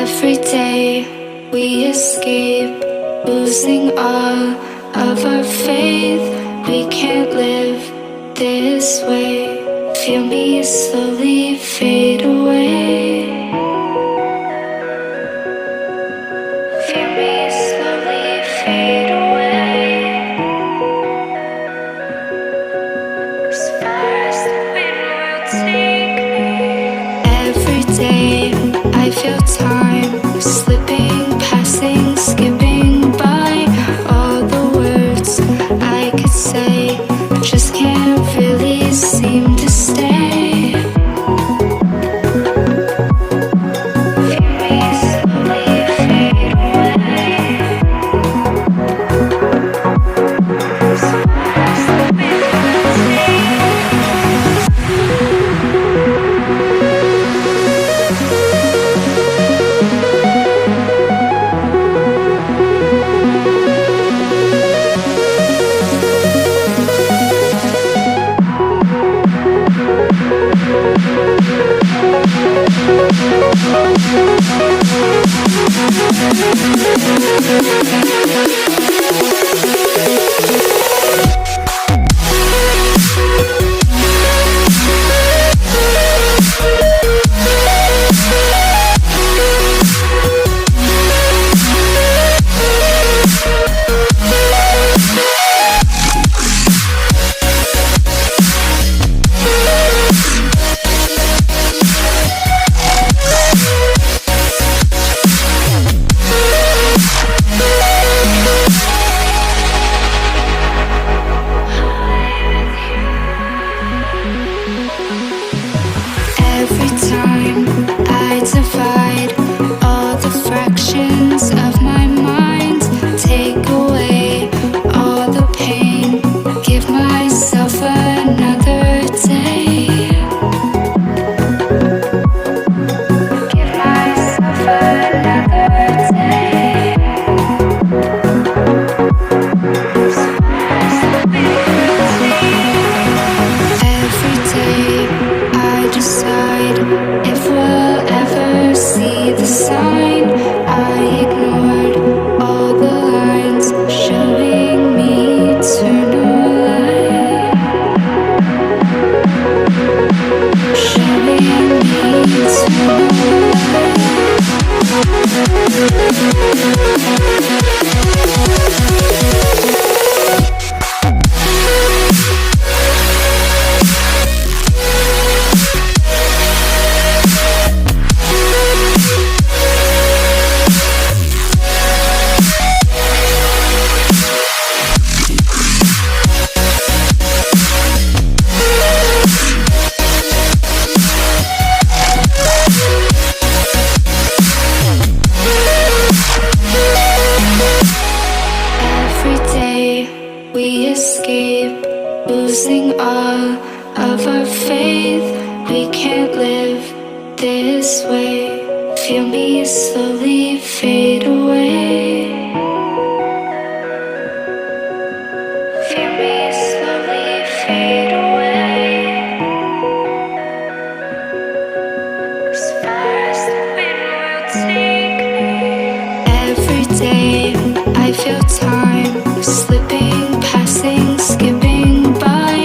Every day we escape, losing all of our faith. We can't live this way. Feel me slowly fade away. Feel me slowly fade away. As far as the wind will take me. Every day I feel time slipping, passing, skipping by. All the words I could say just can't really seem to stay. Feel me slowly fade away. As far as the wind will take me. Every time I divide all the fractions of my mind, take away all the pain, give myself another day. Give myself another day. As far as the wind will take me. Every day I decide if we'll ever see the sign. I ignored all the lines showing me eternal light. Showing me eternal we escape, losing all of our faith. We can't live this way. Feel me slowly fade away. Feel me slowly fade away. As far as the wind will take me. Every day I feel time slipping, passing, skipping by.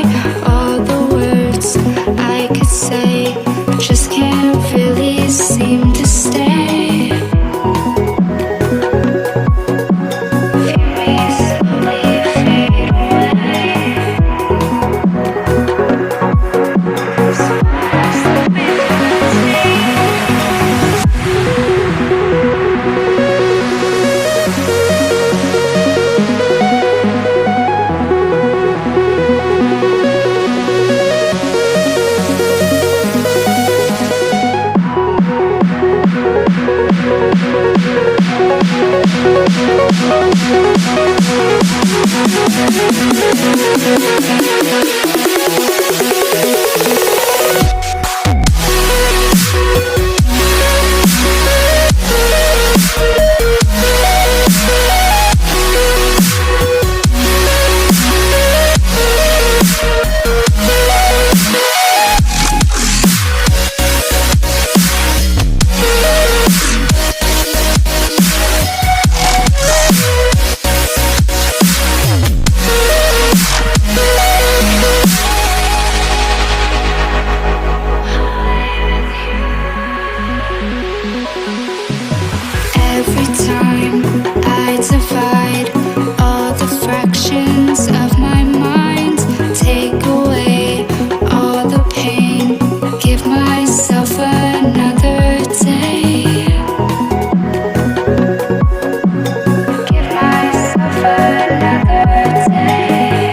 All the words I could say just can't really seem to stay. time I divide all the fractions of my mind, take away all the pain, give myself another day. Give myself another day.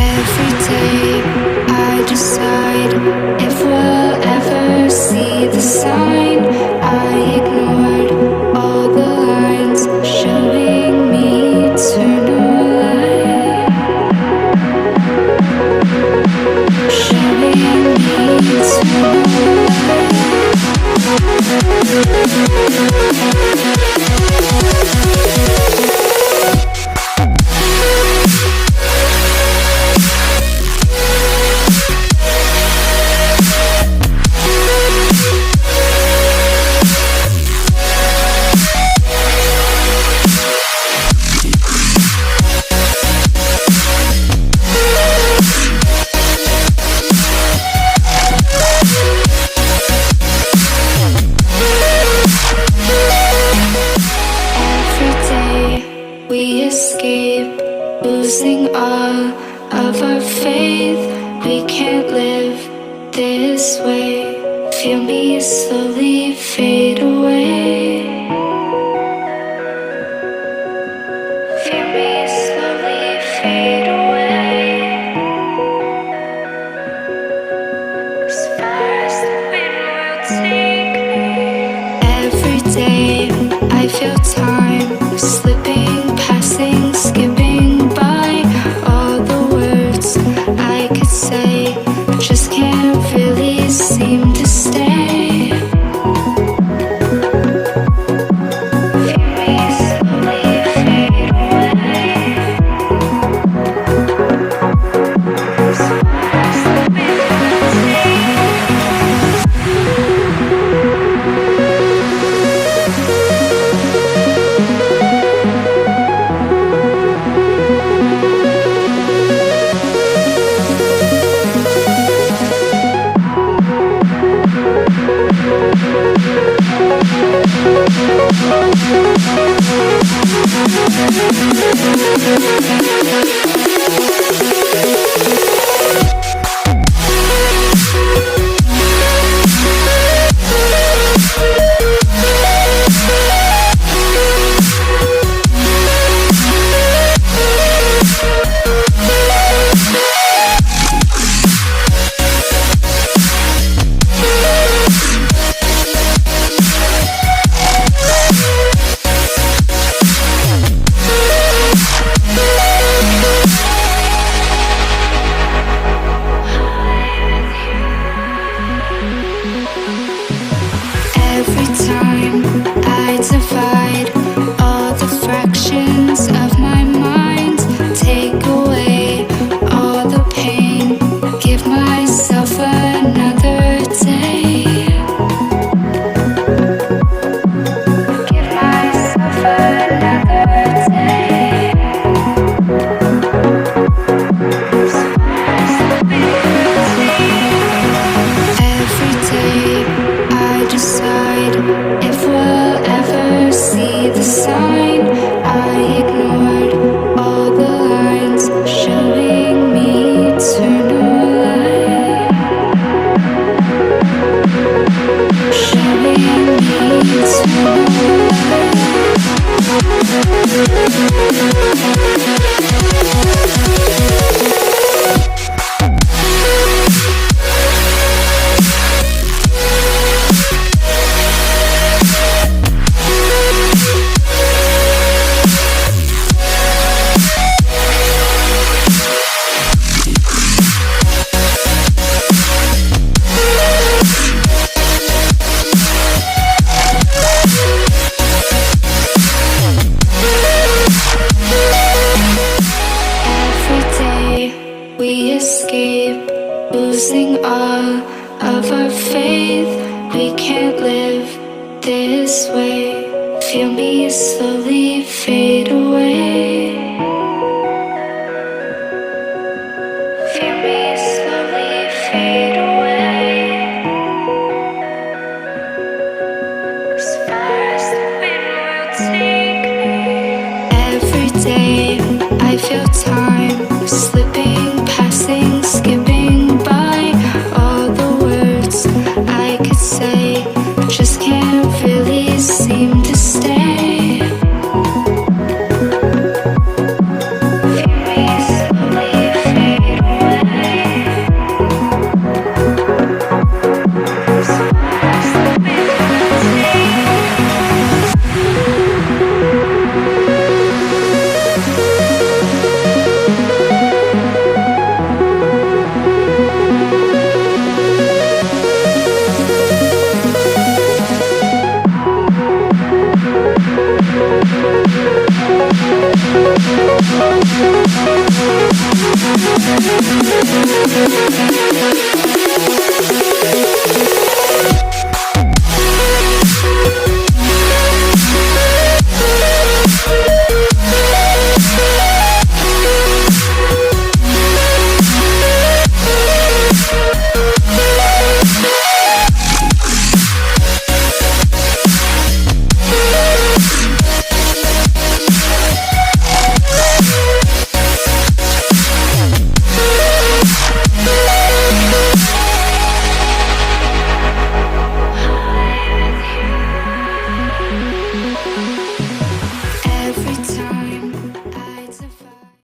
Every day I decide if we'll ever see the sign. I ignored all the lines showing me eternal light, showing me eternal we escape, losing all of our faith. We can't live this way. Feel me slowly fade away. Feel me slowly fade away. As far as the wind will take me. Every day I feel time slipping, passing, skipping by. All the words I could say just can't really seem to stay. Feel me slowly fade away. As far as the wind will take me. Every time I divide all the fractions of my mind, take away all the pain, give myself another day. Give myself another day. Every day I decide if we'll ever see the sign. I ignored all the lines showing me eternal light, showing me eternal we escape, losing all of our faith. We can't live this way. Feel me slowly fade away. Feel me slowly fade away.